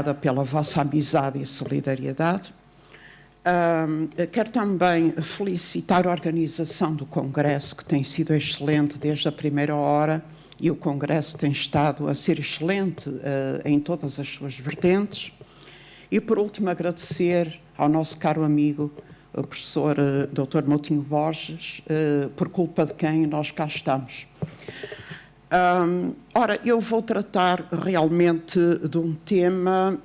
obrigada pela vossa amizade e solidariedade. Quero também felicitar a organização do Congresso, que tem sido excelente desde a primeira hora, e o Congresso tem estado a ser excelente em todas as suas vertentes. E, por último, agradecer ao nosso caro amigo, o professor Dr. Moutinho Borges, por culpa de quem nós cá estamos. Ora, eu vou tratar realmente de um tema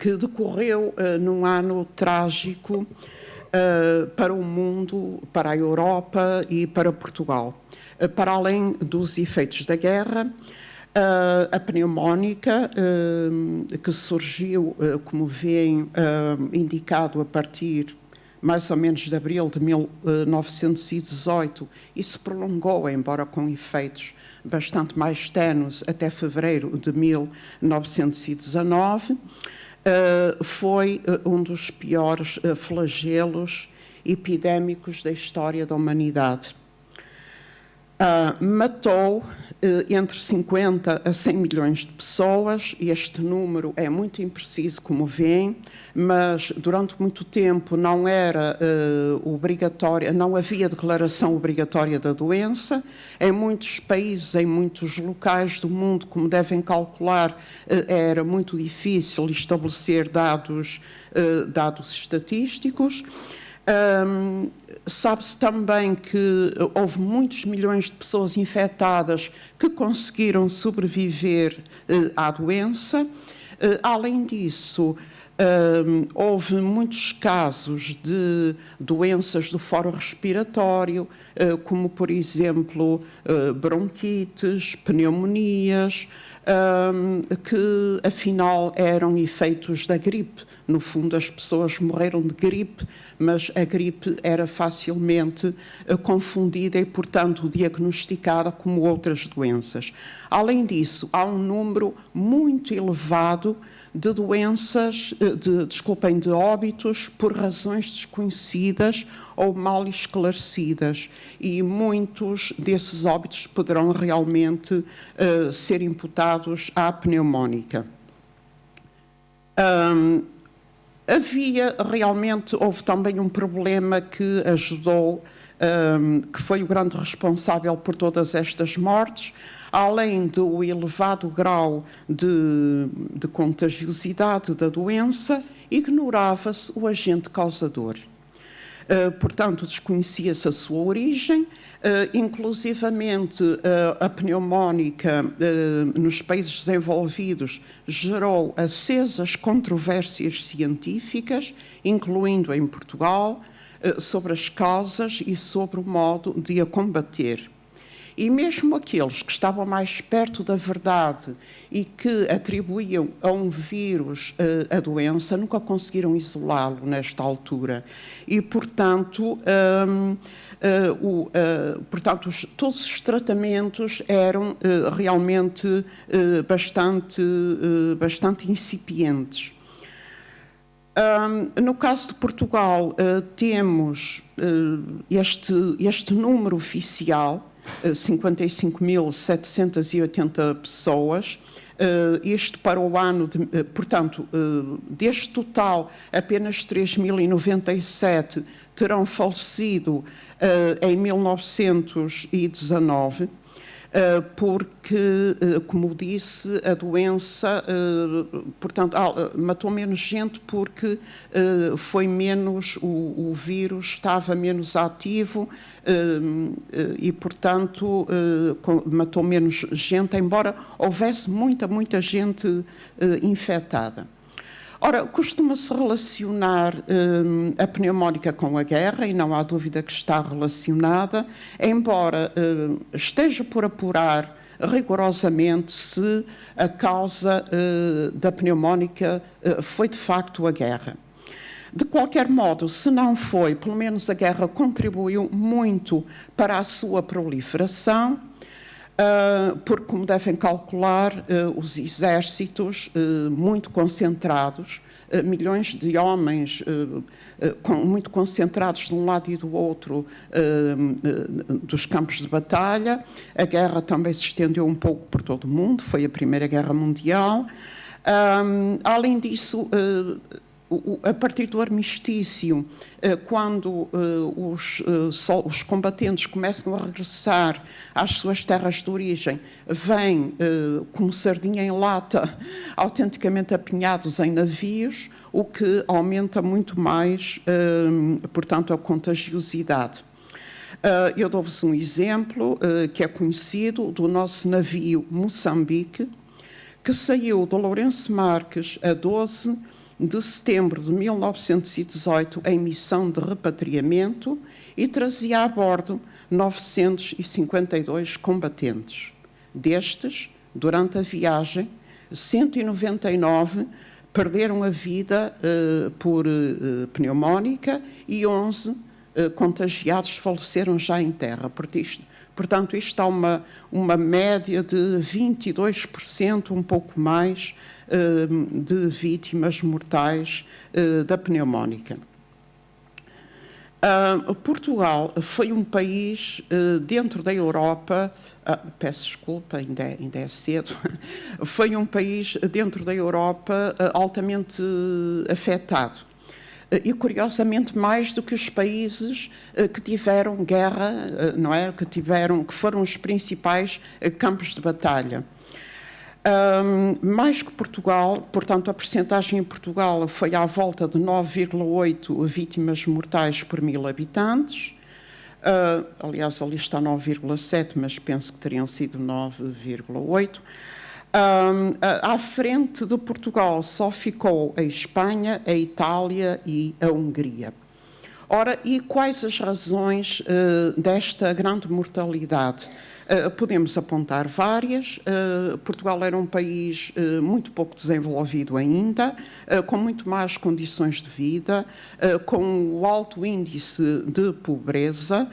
que decorreu num ano trágico para o mundo, para a Europa e para Portugal. Para além dos efeitos da guerra, a pneumónica, que surgiu, como veem, indicado a partir mais ou menos de abril de 1918, e se prolongou, embora com efeitos bastante mais tenues, até fevereiro de 1919, foi um dos piores flagelos epidémicos da história da humanidade. Matou entre 50 a 100 milhões de pessoas, e este número é muito impreciso, como veem, mas durante muito tempo não era obrigatória, não havia declaração obrigatória da doença. Em muitos países, em muitos locais do mundo, como devem calcular, era muito difícil estabelecer dados estatísticos. Sabe-se também que houve muitos milhões de pessoas infectadas que conseguiram sobreviver à doença. Além disso, houve muitos casos de doenças do foro respiratório, como, por exemplo, bronquites, pneumonias, que afinal eram efeitos da gripe. No fundo, as pessoas morreram de gripe, mas a gripe era facilmente confundida e, portanto, diagnosticada como outras doenças. Além disso, há um número muito elevado de doenças, de óbitos por razões desconhecidas ou mal esclarecidas, e muitos desses óbitos poderão realmente ser imputados à pneumónica. Houve também um problema que ajudou, que foi o grande responsável por todas estas mortes. Além do elevado grau de contagiosidade da doença, ignorava-se o agente causador. Portanto, desconhecia-se a sua origem, inclusivamente a pneumónica nos países desenvolvidos gerou acesas controvérsias científicas, incluindo em Portugal, sobre as causas e sobre o modo de a combater. E mesmo aqueles que estavam mais perto da verdade e que atribuíam a um vírus a doença, nunca conseguiram isolá-lo nesta altura. E, portanto, todos os tratamentos eram realmente bastante incipientes. No caso de Portugal, temos este número oficial, 55.780 pessoas, isto para o ano, portanto, deste total, apenas 3.097 terão falecido em 1919, porque, como disse, a doença, portanto, matou menos gente porque foi menos, o vírus estava menos ativo e, portanto, matou menos gente, embora houvesse muita gente infectada. Ora, costuma-se relacionar a pneumónica com a guerra, e não há dúvida que está relacionada, embora esteja por apurar rigorosamente se a causa da pneumónica foi de facto a guerra. De qualquer modo, se não foi, pelo menos a guerra contribuiu muito para a sua proliferação, porque, como devem calcular, os exércitos muito concentrados milhões de homens muito concentrados de um lado e do outro dos campos de batalha. A guerra também se estendeu um pouco por todo o mundo, foi a Primeira Guerra Mundial. Além disso, a partir do armistício, quando os combatentes começam a regressar às suas terras de origem, vêm como sardinha em lata, autenticamente apinhados em navios, o que aumenta muito mais, portanto, a contagiosidade. Eu dou-vos um exemplo que é conhecido do nosso navio Moçambique, que saiu de Lourenço Marques a 12 de setembro de 1918 em missão de repatriamento e trazia a bordo 952 combatentes. Destes, durante a viagem, 199 perderam a vida por pneumónica e 11 contagiados faleceram já em terra. Portanto, isto há uma média de 22%, um pouco mais, de vítimas mortais da pneumónica. Portugal foi um país dentro da Europa, peço desculpa, ainda é cedo, foi um país dentro da Europa altamente afetado. E, curiosamente, mais do que os países que tiveram guerra, não é? Que foram os principais campos de batalha. Mais que Portugal, portanto, a percentagem em Portugal foi à volta de 9,8 vítimas mortais por 1000 habitantes. Aliás, ali está 9,7, mas penso que teriam sido 9,8. À frente de Portugal só ficou a Espanha, a Itália e a Hungria. Ora, e quais as razões desta grande mortalidade? Podemos apontar várias. Portugal era um país muito pouco desenvolvido ainda, com muito más condições de vida, com o alto índice de pobreza,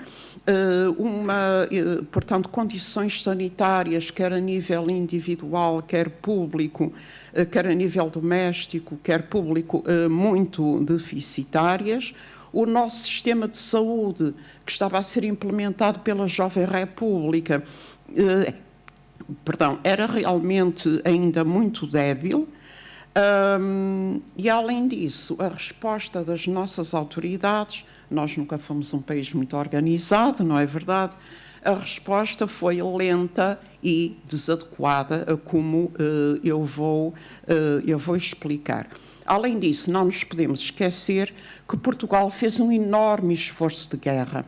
portanto, condições sanitárias, quer a nível individual, quer público, quer a nível doméstico, quer público, muito deficitárias. O nosso sistema de saúde, que estava a ser implementado pela Jovem República, era realmente ainda muito débil. E, além disso, a resposta das nossas autoridades, nós nunca fomos um país muito organizado, não é verdade? A resposta foi lenta e desadequada, como eu vou explicar. Além disso, não nos podemos esquecer que Portugal fez um enorme esforço de guerra.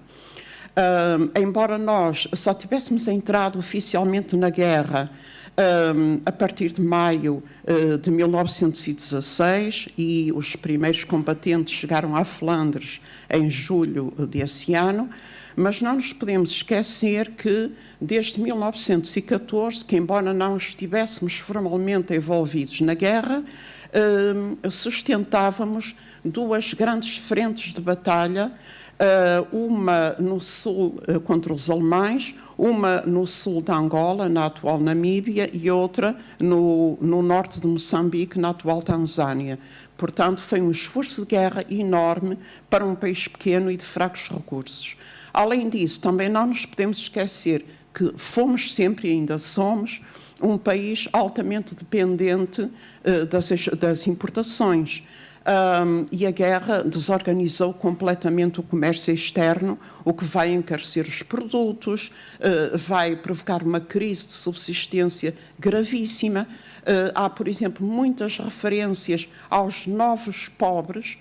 Embora nós só tivéssemos entrado oficialmente na guerra a partir de maio de 1916 e os primeiros combatentes chegaram a Flandres em julho desse ano, mas não nos podemos esquecer que desde 1914, que embora não estivéssemos formalmente envolvidos na guerra, sustentávamos duas grandes frentes de batalha, uma no sul contra os alemães, uma no sul da Angola, na atual Namíbia, e outra no norte de Moçambique, na atual Tanzânia. Portanto, foi um esforço de guerra enorme para um país pequeno e de fracos recursos. Além disso, também não nos podemos esquecer que fomos sempre e ainda somos um país altamente dependente das importações. E a guerra desorganizou completamente o comércio externo, o que vai encarecer os produtos, vai provocar uma crise de subsistência gravíssima. Há, por exemplo, muitas referências aos novos pobres,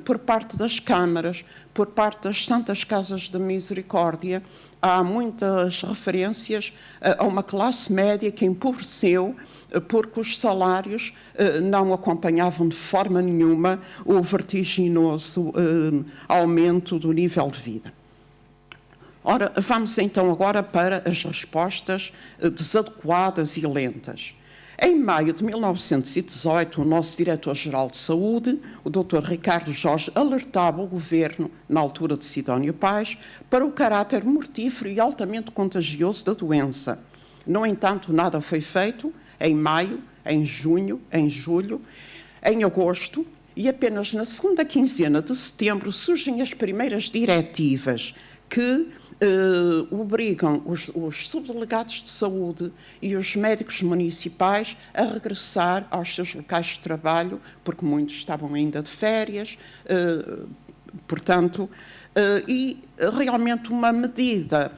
por parte das câmaras, por parte das Santas Casas da Misericórdia. Há muitas referências a uma classe média que empobreceu porque os salários não acompanhavam de forma nenhuma o vertiginoso aumento do nível de vida. Ora, vamos então agora para as respostas desadequadas e lentas. Em maio de 1918, o nosso Diretor-Geral de Saúde, o Dr. Ricardo Jorge, alertava o Governo, na altura de Sidónio Paz, para o caráter mortífero e altamente contagioso da doença. No entanto, nada foi feito em maio, em junho, em julho. em agosto, e apenas na segunda quinzena de setembro surgem as primeiras diretivas que obrigam os subdelegados de saúde e os médicos municipais a regressar aos seus locais de trabalho, porque muitos estavam ainda de férias, portanto, e realmente uma medida,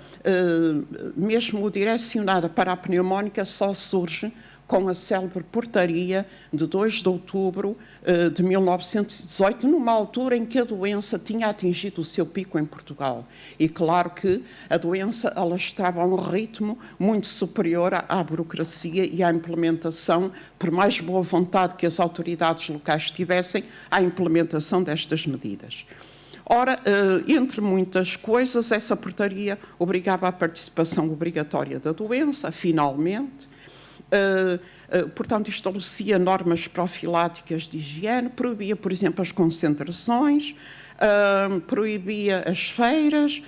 mesmo direcionada para a pneumónica, só surge com a célebre portaria de 2 de outubro de 1918, numa altura em que a doença tinha atingido o seu pico em Portugal. E claro que a doença alastrava a um ritmo muito superior à burocracia e à implementação, por mais boa vontade que as autoridades locais tivessem, à implementação destas medidas. Ora, entre muitas coisas, essa portaria obrigava a participação obrigatória da doença, finalmente. Portanto, estabelecia normas profiláticas de higiene, proibia, por exemplo, as concentrações, proibia as feiras,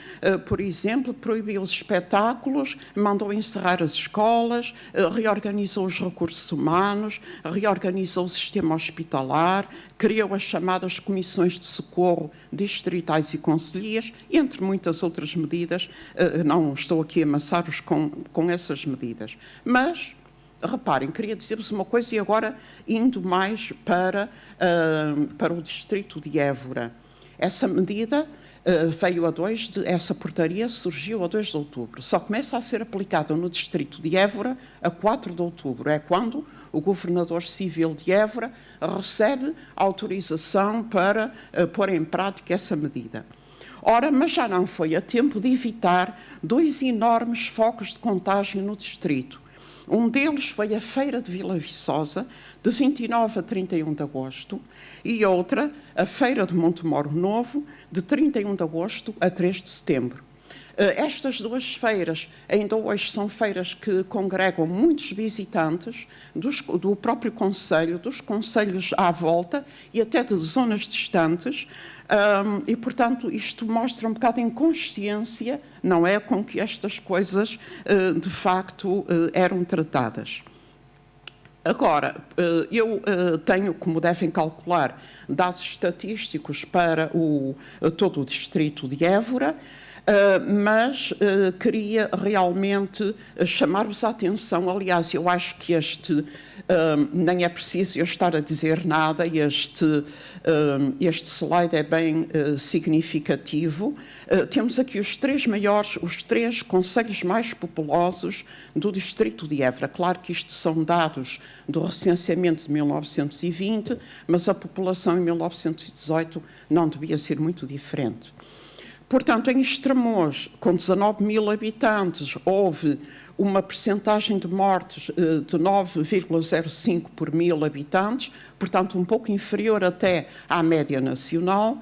por exemplo, proibia os espetáculos, mandou encerrar as escolas, reorganizou os recursos humanos, reorganizou o sistema hospitalar, criou as chamadas comissões de socorro distritais e concelhias, entre muitas outras medidas. Não estou aqui a amassar-os com essas medidas. Mas reparem, queria dizer-vos uma coisa, e agora indo mais para o distrito de Évora. Essa medida veio essa portaria surgiu a 2 de outubro, só começa a ser aplicada no distrito de Évora a 4 de outubro, é quando o governador civil de Évora recebe autorização para pôr em prática essa medida. Ora, mas já não foi a tempo de evitar 2 enormes focos de contágio no distrito. Um deles foi a Feira de Vila Viçosa, de 29 a 31 de agosto, e outra, a Feira de Montemoro Novo, de 31 de agosto a 3 de setembro. Estas 2 feiras, ainda hoje, são feiras que congregam muitos visitantes do próprio concelho, dos concelhos à volta e até de zonas distantes, e, portanto, isto mostra um bocado a inconsciência, não é, com que estas coisas, de facto, eram tratadas. Agora, eu tenho, como devem calcular, dados estatísticos para todo o distrito de Évora, mas queria realmente chamar-vos a atenção. Aliás, eu acho que nem é preciso eu estar a dizer nada, este slide é bem significativo. Temos aqui os 3 concelhos mais populosos do distrito de Évora. Claro que isto são dados do recenseamento de 1920, mas a população em 1918 não devia ser muito diferente. Portanto, em Estremoz, com 19 mil habitantes, houve uma percentagem de mortes de 9,05 por 1000 habitantes, portanto, um pouco inferior até à média nacional.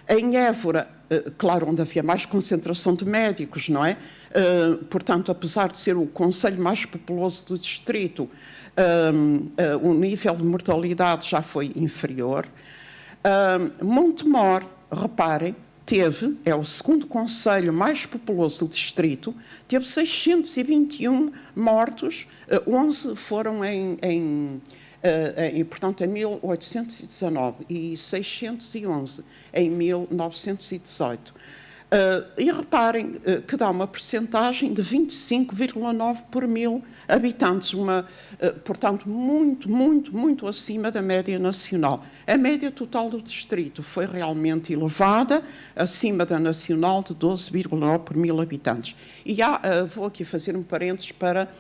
Em Évora, claro, onde havia mais concentração de médicos, não é? Portanto, apesar de ser o concelho mais populoso do distrito, o nível de mortalidade já foi inferior. Montemor, reparem, é o segundo concelho mais populoso do distrito, teve 621 mortos, 11 foram portanto, em 1819 e 611 em 1918. E reparem que dá uma percentagem de 25,9 por 1000 habitantes, portanto, muito acima da média nacional. A média total do distrito foi realmente elevada, acima da nacional de 12,9 por 1000 habitantes. E vou aqui fazer um parênteses para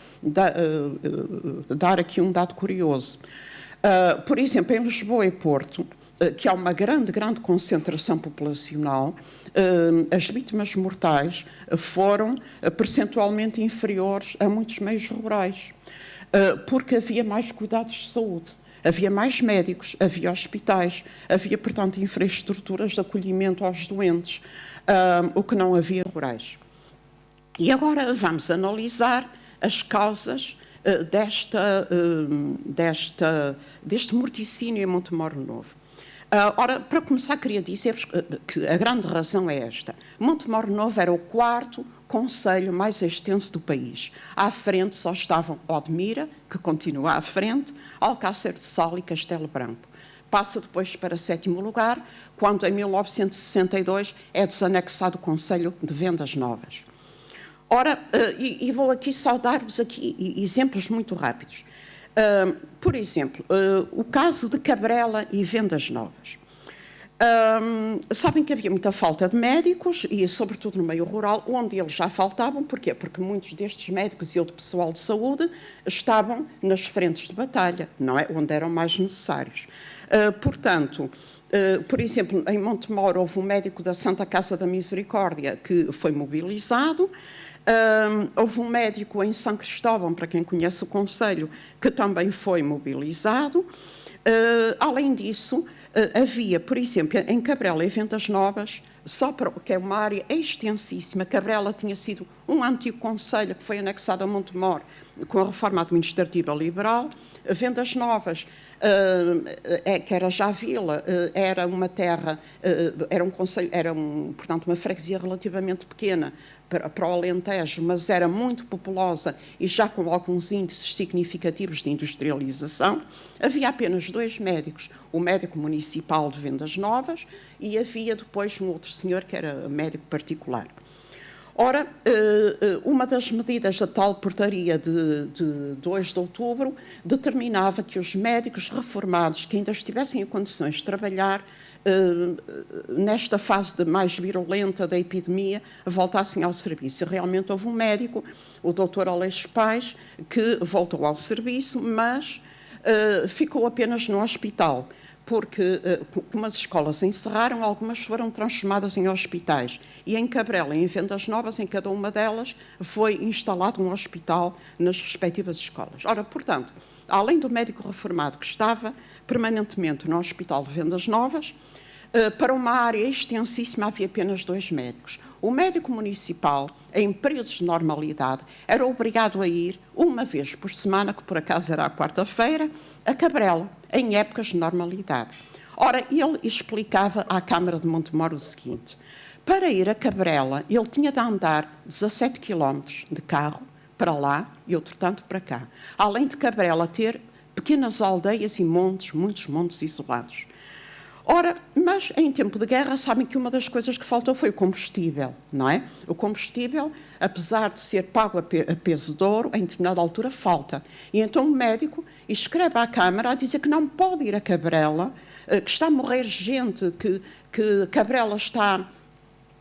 dar aqui um dado curioso. Por exemplo, em Lisboa e Porto, que há uma grande concentração populacional, as vítimas mortais foram percentualmente inferiores a muitos meios rurais, porque havia mais cuidados de saúde, havia mais médicos, havia hospitais, havia, portanto, infraestruturas de acolhimento aos doentes, o que não havia em rurais. E agora vamos analisar as causas deste morticínio em Montemoro Novo. Ora, para começar, queria dizer-vos que a grande razão é esta. Montemoro Novo era o 4º concelho mais extenso do país. À frente só estavam Odmira, que continua à frente, Alcácer do Sal e Castelo Branco. passa depois para 7º lugar, quando em 1962 é desanexado o Conselho de Vendas Novas. Ora, e vou aqui só dar-vos aqui exemplos muito rápidos. Por exemplo, o caso de Cabrela e Vendas Novas. Sabem que havia muita falta de médicos, e sobretudo no meio rural, onde eles já faltavam. Porquê? Porque muitos destes médicos e outro pessoal de saúde estavam nas frentes de batalha, não é? Onde eram mais necessários. Portanto, por exemplo, em Montemor houve um médico da Santa Casa da Misericórdia que foi mobilizado. Houve um médico em São Cristóvão, para quem conhece o concelho, que também foi mobilizado. Além disso, havia, por exemplo, em Cabrela e Vendas Novas, que é uma área extensíssima. Cabrela tinha sido um antigo concelho que foi anexado a Montemor com a reforma administrativa liberal. Vendas Novas, que era já vila, era uma terra, era um concelho, portanto, uma freguesia relativamente pequena para o Alentejo, mas era muito populosa e já com alguns índices significativos de industrialização. Havia apenas 2 médicos, o médico municipal de Vendas Novas e havia depois um outro senhor que era médico particular. Ora, uma das medidas da tal portaria de 2 de outubro determinava que os médicos reformados que ainda estivessem em condições de trabalhar nesta fase mais virulenta da epidemia, voltassem ao serviço. E realmente houve um médico, o Dr. Aleixo Paes, que voltou ao serviço, mas ficou apenas no hospital, porque como as escolas encerraram, algumas foram transformadas em hospitais. E em Cabrela e em Vendas Novas, em cada uma delas, foi instalado um hospital nas respectivas escolas. Ora, portanto, além do médico reformado que estava permanentemente no Hospital de Vendas Novas, para uma área extensíssima havia apenas 2 médicos. O médico municipal, em períodos de normalidade, era obrigado a ir uma vez por semana, que por acaso era à quarta-feira, a Cabrela, em épocas de normalidade. Ora, ele explicava à Câmara de Montemor o seguinte: para ir a Cabrela, ele tinha de andar 17 quilómetros de carro para lá e outro tanto para cá. Além de Cabrela ter pequenas aldeias e montes, muitos montes isolados. Ora, mas em tempo de guerra, sabem que uma das coisas que faltou foi o combustível, não é? O combustível, apesar de ser pago a peso de ouro, em determinada altura falta. E então o médico escreve à Câmara a dizer que não pode ir a Cabrela, que está a morrer gente, que Cabrela está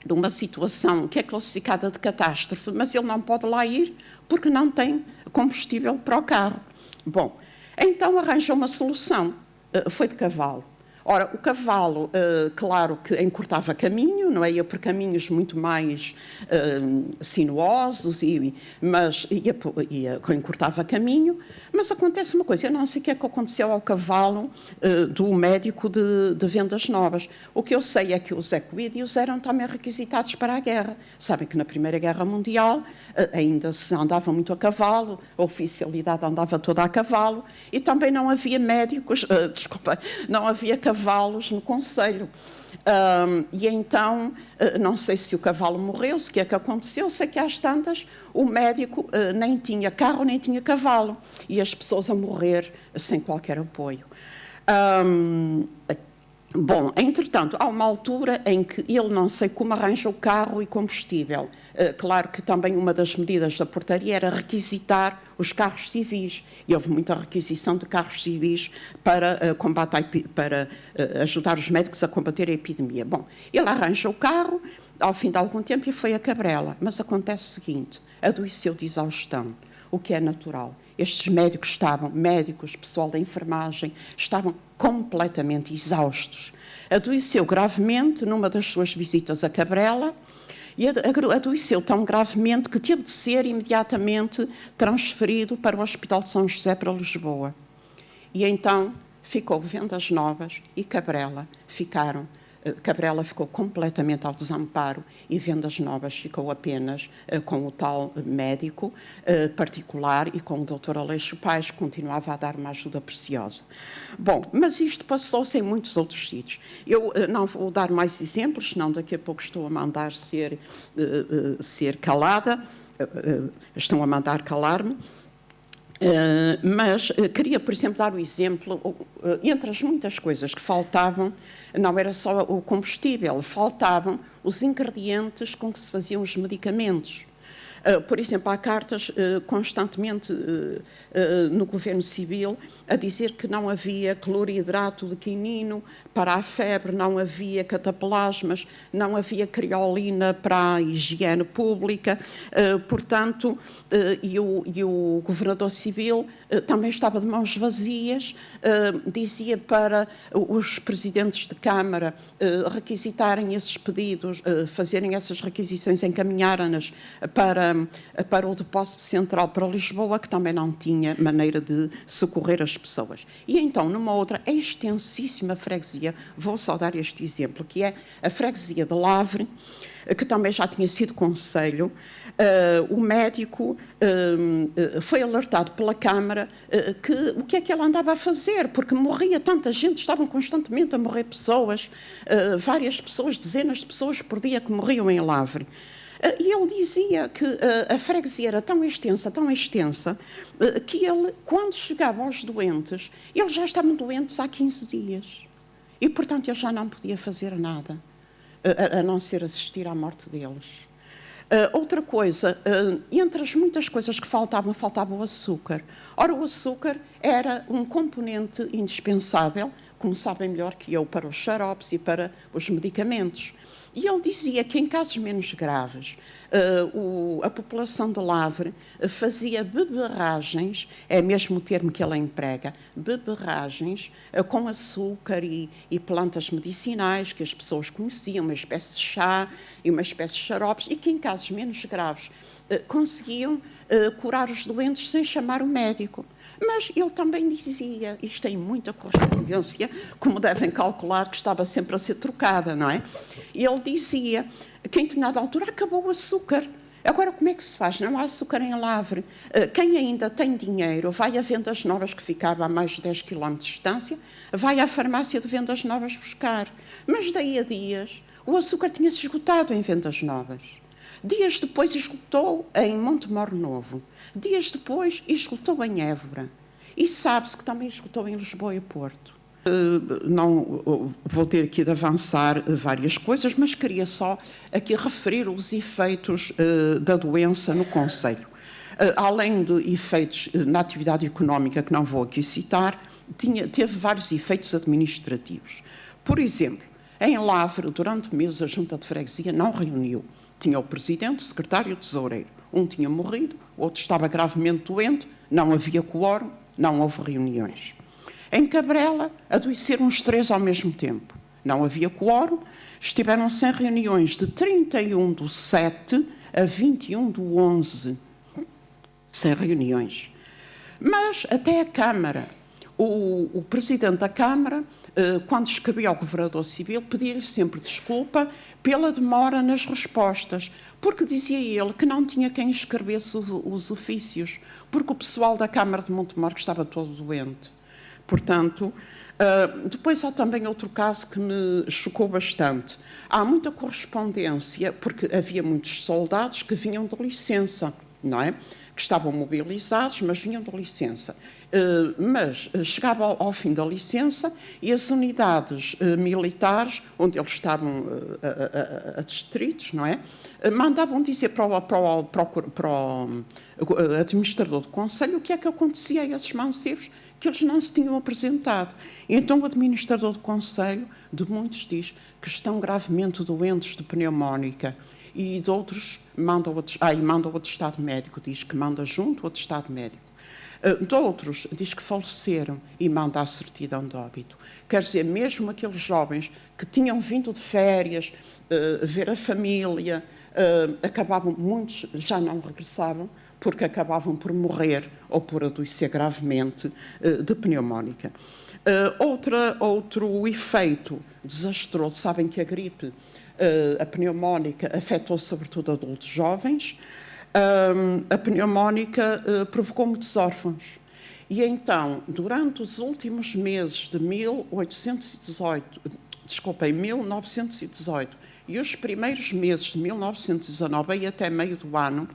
numa situação que é classificada de catástrofe, mas ele não pode lá ir porque não tem combustível para o carro. Bom, então arranjou uma solução, foi de cavalo. Ora, o cavalo, claro que encurtava caminho, não é? Ia por caminhos muito mais sinuosos, mas encurtava caminho. Mas acontece uma coisa, eu não sei o que é que aconteceu ao cavalo do médico de Vendas Novas. O que eu sei é que os equídeos eram também requisitados para a guerra. Sabem que na Primeira Guerra Mundial ainda se andava muito a cavalo, a oficialidade andava toda a cavalo e também não havia médicos, não havia cavalos no concelho. E então, não sei se o cavalo morreu, se o que é que aconteceu, sei que às tantas o médico nem tinha carro nem tinha cavalo e as pessoas a morrer sem qualquer apoio. Bom, entretanto, há uma altura em que ele não sei como arranja o carro e combustível. Claro que também uma das medidas da portaria era requisitar os carros civis. E houve muita requisição de carros civis para, para ajudar os médicos a combater a epidemia. Bom, ele arranja o carro ao fim de algum tempo e foi a Cabrela. Mas acontece o seguinte, adoeceu de exaustão, o que é natural. Estes médicos, pessoal da enfermagem, estavam completamente exaustos. Adoeceu gravemente numa das suas visitas a Cabrela e adoeceu tão gravemente que teve de ser imediatamente transferido para o Hospital de São José para Lisboa. E então ficou Vendas Novas e Cabrela ficaram. Cabrela ficou completamente ao desamparo e Vendas Novas ficou apenas com o tal médico particular e com o Dr. Aleixo Paes, que continuava a dar uma ajuda preciosa. Bom, mas isto passou-se em muitos outros sítios. Eu não vou dar mais exemplos, senão daqui a pouco estou a mandar ser calada, estão a mandar calar-me. Mas queria, por exemplo, dar o exemplo, entre as muitas coisas que faltavam, não era só o combustível, faltavam os ingredientes com que se faziam os medicamentos. Por exemplo, há cartas constantemente no Governo Civil a dizer que não havia cloridrato de quinino para a febre, não havia cataplasmas, não havia criolina para a higiene pública, portanto, e o Governador Civil também estava de mãos vazias, dizia para os presidentes de Câmara requisitarem esses pedidos, fazerem essas requisições, encaminharem-nas para o depósito central para Lisboa, que também não tinha maneira de socorrer as pessoas. E então, numa outra extensíssima freguesia, vou só dar este exemplo, que é a freguesia de Lavre, que também já tinha sido conselho, o médico foi alertado pela Câmara que o que é que ele andava a fazer, porque morria tanta gente, estavam constantemente a morrer pessoas, várias pessoas, dezenas de pessoas por dia que morriam em Lavre. E ele dizia que a freguesia era tão extensa, que ele, quando chegava aos doentes, eles já estavam doentes há 15 dias. E, portanto, ele já não podia fazer nada, a não ser assistir à morte deles. Outra coisa, entre as muitas coisas que faltava o açúcar. Ora, o açúcar era um componente indispensável, como sabem melhor que eu, para os xaropes e para os medicamentos. E ele dizia que, em casos menos graves, a população de Lavre fazia beberragens, é mesmo o termo que ele emprega, beberragens com açúcar e plantas medicinais que as pessoas conheciam, uma espécie de chá e uma espécie de xaropes, e que, em casos menos graves, conseguiam curar os doentes sem chamar o médico. Mas ele também dizia, isto tem muita correspondência, como devem calcular, que estava sempre a ser trocada, não é? E ele dizia que, em determinada altura, acabou o açúcar. Agora, como é que se faz? Não há açúcar em Lavre. Quem ainda tem dinheiro vai a Vendas Novas, que ficava a mais de 10 km de distância, vai à farmácia de Vendas Novas buscar. Mas daí a dias, o açúcar tinha-se esgotado em Vendas Novas. Dias depois esgotou em Montemor Novo. Dias depois esgotou em Évora. E sabe-se que também esgotou em Lisboa e Porto. Não vou ter aqui de avançar várias coisas, mas queria só aqui referir os efeitos da doença no concelho. Além de efeitos na atividade económica, que não vou aqui citar, teve vários efeitos administrativos. Por exemplo, em Lavre, durante meses, a Junta de Freguesia não reuniu. Tinha o presidente, o secretário e o tesoureiro. Um tinha morrido, o outro estava gravemente doente, não havia quórum, não houve reuniões. Em Cabrela, adoeceram os 3 ao mesmo tempo. Não havia quórum, estiveram sem reuniões de 31/7 a 21/11, sem reuniões. Mas até a Câmara, o presidente da Câmara, quando escrevia ao Governador Civil, pedia-lhe sempre desculpa pela demora nas respostas, porque dizia ele que não tinha quem escrevesse os ofícios, porque o pessoal da Câmara de Montemor estava todo doente. Portanto, depois há também outro caso que me chocou bastante. Há muita correspondência, porque havia muitos soldados que vinham de licença, não é? Que estavam mobilizados, mas vinham de licença. Mas chegava ao fim da licença e as unidades militares, onde eles estavam adstritos, não é? Mandavam dizer para o administrador do Conselho o que é que acontecia a esses mancebos, que eles não se tinham apresentado. E então o administrador do Conselho, de muitos, diz que estão gravemente doentes de pneumónica. E de outros, manda o atestado médico, diz que manda junto o atestado médico. De outros, diz que faleceram e manda a certidão de óbito. Quer dizer, mesmo aqueles jovens que tinham vindo de férias, ver a família, muitos já não regressavam, porque acabavam por morrer ou por adoecer gravemente de pneumónica. Outro efeito desastroso, sabem que a gripe, a pneumónica, afetou sobretudo adultos jovens. A pneumónica provocou muitos órfãos. E então, durante os últimos meses de 1918 e os primeiros meses de 1919 e até meio do ano,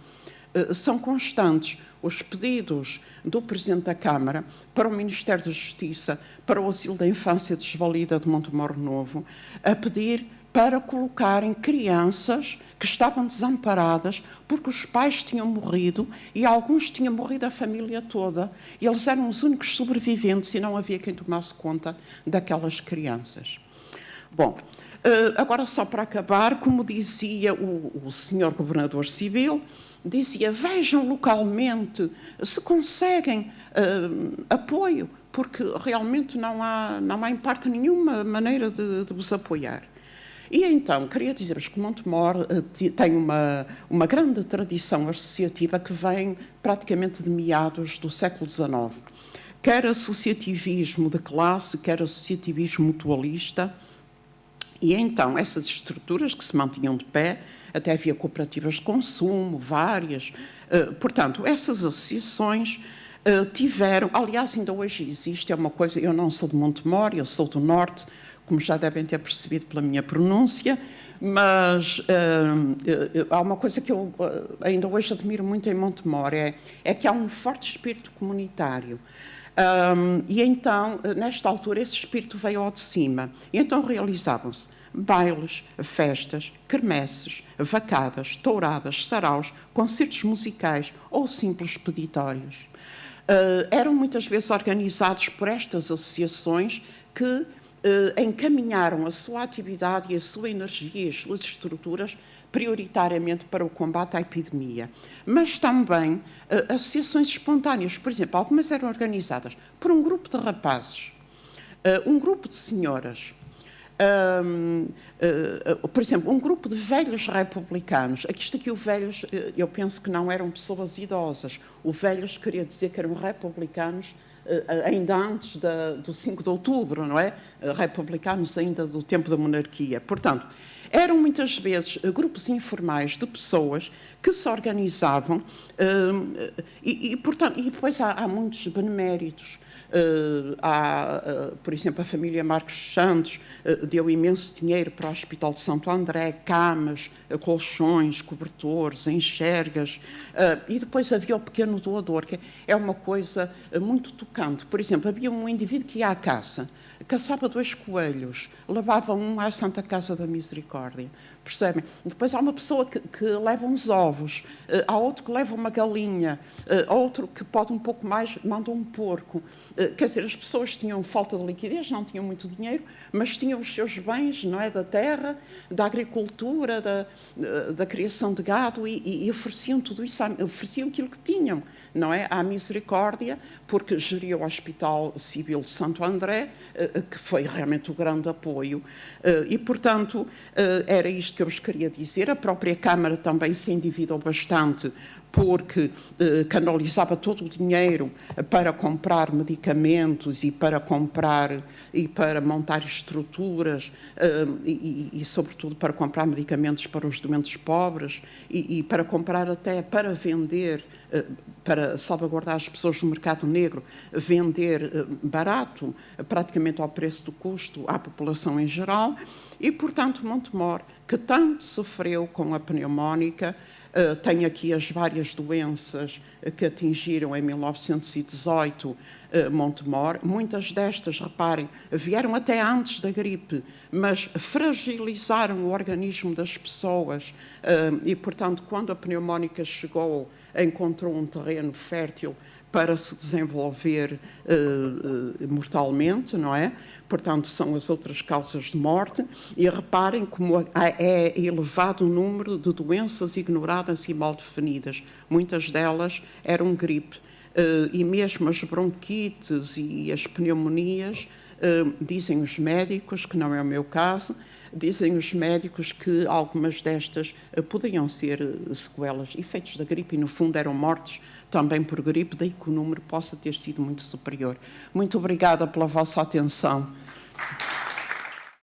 são constantes os pedidos do Presidente da Câmara para o Ministério da Justiça, para o Asilo da Infância Desvalida de Montemor Novo, a pedir para colocarem crianças que estavam desamparadas porque os pais tinham morrido e alguns tinham morrido a família toda. E eles eram os únicos sobreviventes e não havia quem tomasse conta daquelas crianças. Bom, agora só para acabar, como dizia o senhor governador civil, dizia, vejam localmente se conseguem apoio, porque realmente não há em parte nenhuma maneira de vos apoiar. E então, queria dizer-vos que Montemor tem uma grande tradição associativa que vem praticamente de meados do século XIX. Quer associativismo de classe, quer associativismo mutualista. E então, essas estruturas que se mantinham de pé, até havia cooperativas de consumo, várias. Portanto, essas associações tiveram, aliás, ainda hoje existe, é uma coisa, eu não sou de Montemor, eu sou do Norte, como já devem ter percebido pela minha pronúncia, mas há uma coisa que eu ainda hoje admiro muito em Montemor, é que há um forte espírito comunitário. E então, nesta altura, esse espírito veio ao de cima. E então realizavam-se bailes, festas, quermesses, vacadas, touradas, saraus, concertos musicais ou simples peditórios. Eram muitas vezes organizados por estas associações que encaminharam a sua atividade e a sua energia e as suas estruturas prioritariamente para o combate à epidemia. Mas também associações espontâneas, por exemplo, algumas eram organizadas por um grupo de rapazes, um grupo de senhoras, por exemplo, um grupo de velhos republicanos. Aqui o velhos, eu penso que não eram pessoas idosas. O velhos queria dizer que eram republicanos ainda antes do 5 de outubro, não é? Republicanos ainda do tempo da monarquia. Portanto, eram muitas vezes grupos informais de pessoas que se organizavam portanto, e depois há muitos beneméritos. Por exemplo, a família Marcos Santos deu imenso dinheiro para o Hospital de Santo André, camas, colchões, cobertores, enxergas, e depois havia o pequeno doador, que é uma coisa muito tocante. Por exemplo, havia um indivíduo que ia à caça, caçava 2 coelhos, levava um à Santa Casa da Misericórdia, percebem? Depois há uma pessoa que leva uns ovos, há outro que leva uma galinha, outro que pode um pouco mais, manda um porco. Quer dizer, as pessoas tinham falta de liquidez, não tinham muito dinheiro, mas tinham os seus bens, não é, da terra, da agricultura, da criação de gado e ofereciam tudo isso, ofereciam aquilo que tinham, não é, à Misericórdia, porque geria o Hospital Civil de Santo André, que foi realmente o grande apoio. E, portanto, era isto que eu vos queria dizer. A própria Câmara também se endividou bastante, porque canalizava todo o dinheiro para comprar medicamentos e para montar estruturas e, sobretudo, para comprar medicamentos para os doentes pobres e para comprar até para vender, para salvaguardar as pessoas do mercado negro, vender barato, praticamente ao preço do custo, à população em geral. E, portanto, Montemor, que tanto sofreu com a pneumónica, tem aqui as várias doenças que atingiram em 1918 Montemor. Muitas destas, reparem, vieram até antes da gripe, mas fragilizaram o organismo das pessoas e, portanto, quando a pneumónica chegou, encontrou um terreno fértil para se desenvolver mortalmente, não é? Portanto, são as outras causas de morte. E reparem como é elevado o número de doenças ignoradas e mal definidas. Muitas delas eram gripe. E mesmo as bronquites e as pneumonias, dizem os médicos, que não é o meu caso, dizem os médicos que algumas destas poderiam ser sequelas, efeitos da gripe, e no fundo eram mortes também por gripe, daí que o número possa ter sido muito superior. Muito obrigada pela vossa atenção.